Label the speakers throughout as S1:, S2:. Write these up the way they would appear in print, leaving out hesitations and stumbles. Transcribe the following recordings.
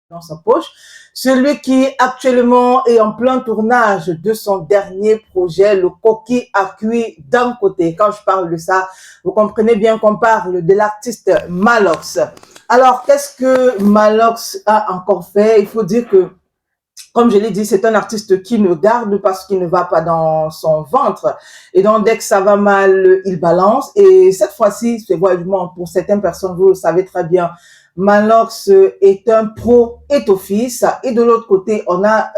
S1: dans sa poche. Celui qui actuellement est en plein tournage de son dernier projet, le coquille à cuit d'un côté. Quand je parle de ça, vous comprenez bien qu'on parle de l'artiste Malox. Alors, qu'est-ce que Malox a encore fait? Il faut dire que, comme je l'ai dit, c'est un artiste qui ne garde pas ce qui ne va pas dans son ventre. Et donc, dès que ça va mal, il balance. Et cette fois-ci, c'est vraiment pour certaines personnes, vous le savez très bien, Malox est un pro Etofis. Et de l'autre côté, on a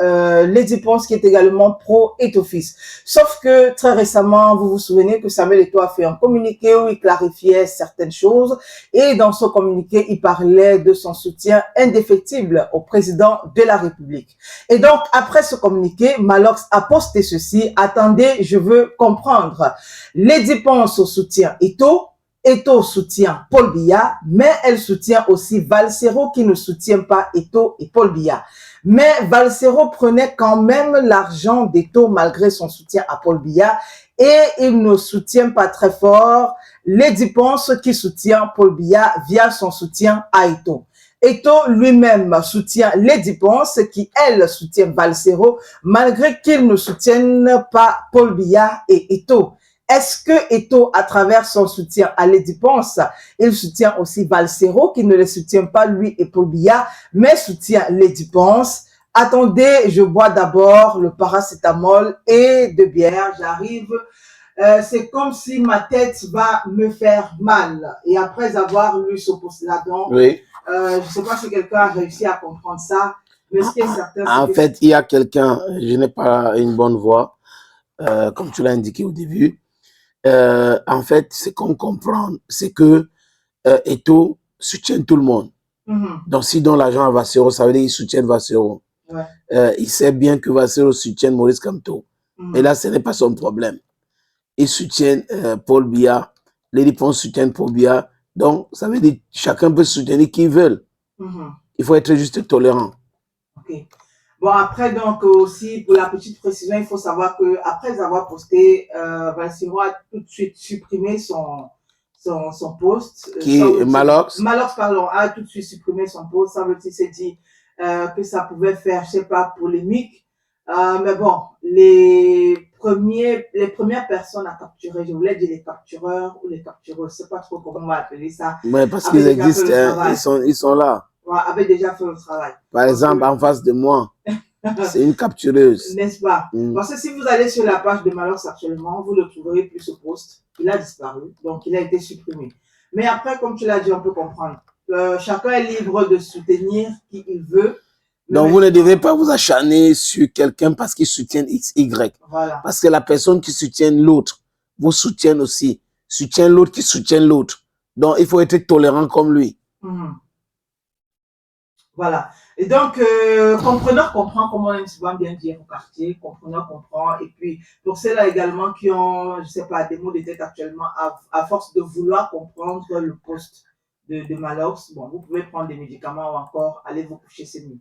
S1: Lady Ponce qui est également pro Etofis. Sauf que très récemment, vous vous souvenez que Samuel Eto'o a fait un communiqué où il clarifiait certaines choses. Et dans ce communiqué, il parlait de son soutien indéfectible au président de la République. Et donc, après ce communiqué, Malox a posté ceci. Attendez, je veux comprendre. Lady Ponce soutient Eto'o. Eto'o soutient Paul Biya, mais elle soutient aussi Valsero qui ne soutient pas Eto'o et Paul Biya. Mais Valsero prenait quand même l'argent d'Eto'o malgré son soutien à Paul Biya et il ne soutient pas très fort Lady Ponce qui soutient Paul Biya via son soutien à Eto'o. Eto'o lui-même soutient Lady Ponce qui, elle, soutient Valsero malgré qu'ils ne soutiennent pas Paul Biya et Eto'o. Est-ce que Eto'o, à travers son soutien à Lady Ponce, il soutient aussi Valsero, qui ne le soutient pas lui et Paul Biya, mais soutient Lady Ponce? Attendez, je bois d'abord le paracétamol et de bière, j'arrive. C'est comme si ma tête va me faire mal. Et après avoir lu ce post-là, donc,
S2: Oui.
S1: je ne sais pas si quelqu'un a réussi à comprendre ça, mais ce qui est certain,
S2: En fait, il y a quelqu'un, je n'ai pas une bonne voix, comme tu l'as indiqué au début. En fait, ce qu'on comprend, c'est que Eto'o soutient tout le monde. Donc, s'il donne l'argent à Valsero, ça veut dire qu'il soutient Valsero. Ouais. Il sait bien que Valsero soutient Maurice Kamto. Et là, ce n'est pas son problème. Il soutient Paul Biya. Lady Ponce soutient Paul Biya. Donc, ça veut dire que chacun peut soutenir qui veut. Il faut être juste tolérant.
S1: Ok. Bon, après, donc, aussi, pour la petite précision, il faut savoir que après avoir posté, Valsero a tout de suite supprimé son post.
S2: Qui est Malox?
S1: Malox, pardon, a tout de suite supprimé son post. Ça veut dire, s'est dit que ça pouvait faire, je sais pas, polémique. Mais bon, les premières personnes à capturer, je voulais dire les captureurs ou les captureux, je sais pas trop comment on va appeler ça.
S2: Ouais, parce qu'ils existent, hein, ils sont là.
S1: Avait déjà fait le travail.
S2: Par exemple, en face de moi, c'est une captureuse.
S1: N'est-ce pas? Parce que si vous allez sur la page de Malox actuellement, vous ne trouverez plus ce post. Il a disparu, donc il a été supprimé. Mais après, comme tu l'as dit, on peut comprendre. Chacun est libre de soutenir qui il veut.
S2: Donc, vous ne devez pas vous acharner sur quelqu'un parce qu'il soutient X, Y.
S1: Voilà.
S2: Parce que la personne qui soutient l'autre vous soutient aussi. Soutient l'autre qui soutient l'autre. Donc, il faut être tolérant comme lui.
S1: Voilà. Et donc, compreneur comprend, comme on aime souvent bien dire au quartier, compreneur comprend. Et puis, pour ceux-là également qui ont, je sais pas, des mots de tête actuellement, à force de vouloir comprendre le post de Malox, bon, vous pouvez prendre des médicaments ou encore aller vous coucher, c'est mieux.